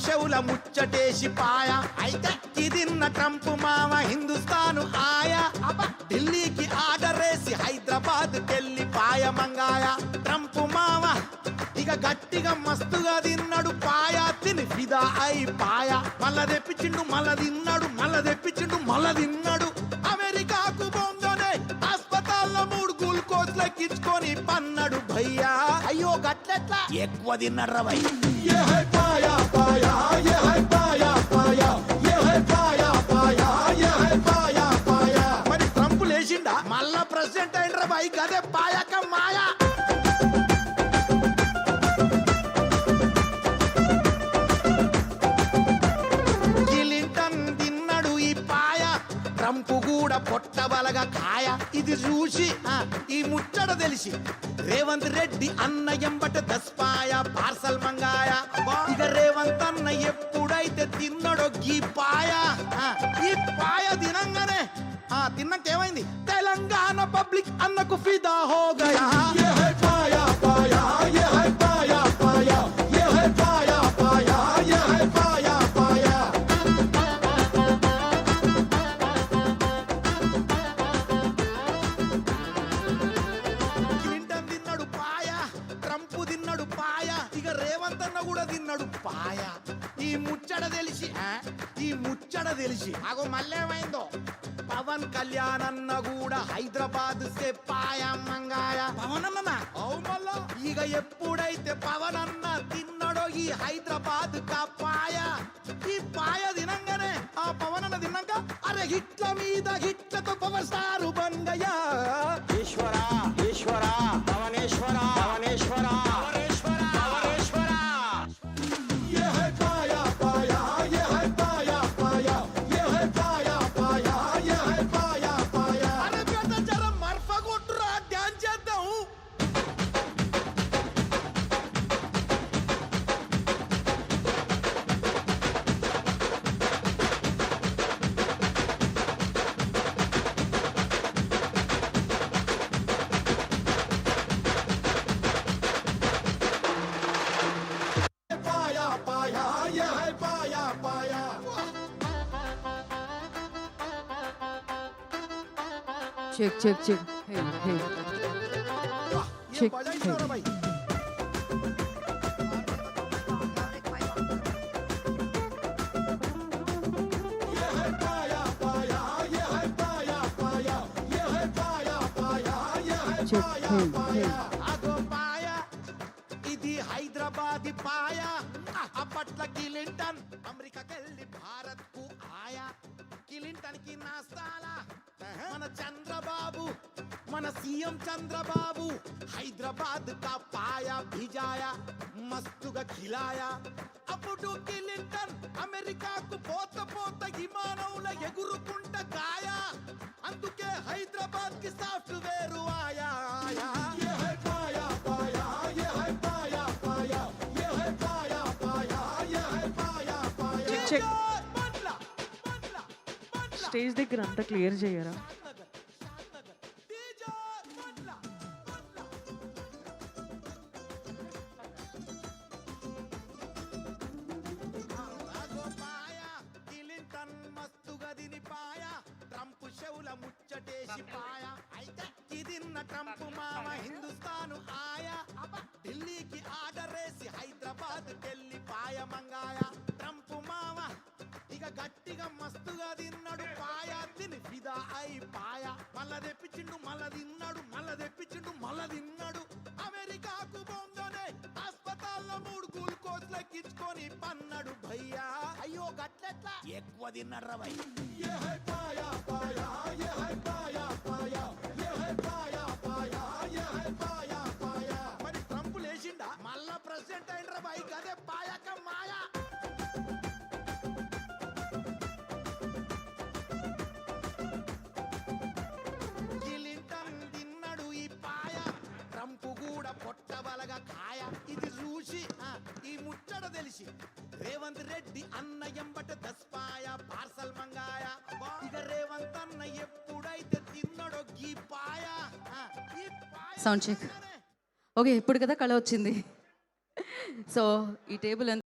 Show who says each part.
Speaker 1: చెవుల ముచ్చటేసి పాయ అయితే తిన్న ట్రంప్ మామ హిందుస్థాను ఆయా ఢిల్లీకి ఆర్డర్ వేసి హైదరాబాద్ కెళ్ళి పాయ మంగాయ ట్రంప్ మామ ఇక గట్టిగా మస్తుగా తిన్నాడు పాయ తిని ఫిదా అయి పాయ మళ్ళా తెప్పించిండు మళ్ళా తిన్నాడు మళ్ళా తెప్పించిండు మళ్ళా తిన్నాడు అమెరికాకు బొంగనే హాస్పిటల్లో 3 గ్లూకోజ్ లెక్కించుకొని పన్నాడు భయ్యా అయ్యో గట్లెట్లా ఎక్కువ తిన్నాడు భయ్ మరి ట్రంప్ లేచిండా మళ్ళా ప్రెసిడెంట్ అయినరా భయ్ గదే పాయక మాయా ట్రంప్ కూడా పొట్టబలగా కాయ ఇది చూసి ఈ ముచ్చట తెలిసి రేవంత్ రెడ్డి అన్న ఎంబట దస్పాయ పార్సల్ మంగాయ ఇక రేవంత్ అన్న ఎప్పుడైతే తిన్నడో ఈ పాయ తినంగానే తిన్నాక ఏమైంది తెలంగాణ పబ్లిక్ అన్నకు ఫిదా హో గయా పాయ ఈ ముచ్చట తెలిసి అగో మళ్ళేమైందో పవన్ కళ్యాణ్ అన్న కూడా హైదరాబాద్ సే పాయ మంగాయ పవన్ అన్న మళ్ళా ఇక ఎప్పుడైతే పవన్ అన్న తిన్నాడో ఈ హైదరాబాద్ కా పాయ ఈ పాయ తినంగానే ఆ పవన్ అన్న తిన్నాక అరే హిట్ల మీద హిట్లతో పవర్ స్టార్ బంగయ్యా ఈశ్వరా ఈశ్వరా పవనేశ్వరా పవనేశ్వరా
Speaker 2: Check. Hey. Check. Hey.
Speaker 1: ఇది హైదరాబాద్ పాయ అప్పట్ల క్లింటన్ అమెరికాకెళ్ళి భారత్ కు ఆయా క్లింటన్ కి నాస్తాలా మన చంద్రబాబు మన సీఎం చంద్రబాబు హైదరాబాద్ కా పాయ భిజాయా మస్తుగా ఖిలాయా అప్పుడు క్లింటన్ అమెరికాకు పోత విమానంలో ఎగురుకుంట గాయా అందుకే హైదరాబాద్ కి సాఫ్ట్వేర్ ఆయా
Speaker 2: చెక్ స్టేజ్ దగ్గర అంతా క్లియర్ చేయరా
Speaker 1: ట్రంప్ చెవుల ముచ్చటేసి పాయ అయితే తిన్న ట్రంప్ మామ హిందుస్థాను ఆయా ఢిల్లీకి ఆర్డర్ వేసి హైదరాబాద్ కెళ్ళి పాయ మంగాయ ట్రంప్ మామ ఇక గట్టిగా మస్తుగా తిన్నాడు పాయ తిని ఫిదా అయి పాయ మళ్ళా తెప్పించిండు మళ్ళా తిన్నాడు మళ్ళా తెప్పించిండు మళ్ళా తిన్నాడు అమెరికాకు బొంగనే హాస్పిటల్లో 3 గ్లూకోజ్ లెక్కించుకొని పన్నాడు భయ్యా అయ్యో గట్లెట్లా ఎక్కువ తిన్నాడు భయ్ మరి ట్రంప్ లేచిండా మళ్ళా ప్రెసిడెంట్ అయినరా భయ్ గదే పాయక మాయా పొట్టబలగా కాయ ఇది చూసి ఈ ముచ్చట తెలిసి రేవంత్ రెడ్డి అన్న ఎంబట దస్పాయ పార్సల్ మంగాయ ఇక రేవంత్ అన్న ఎప్పుడైతే తిన్నడో ఈ పాయ
Speaker 2: సౌండ్ చెక్ ఓకే ఇప్పుడు కదా కళ వచ్చింది సో ఈ టేబుల్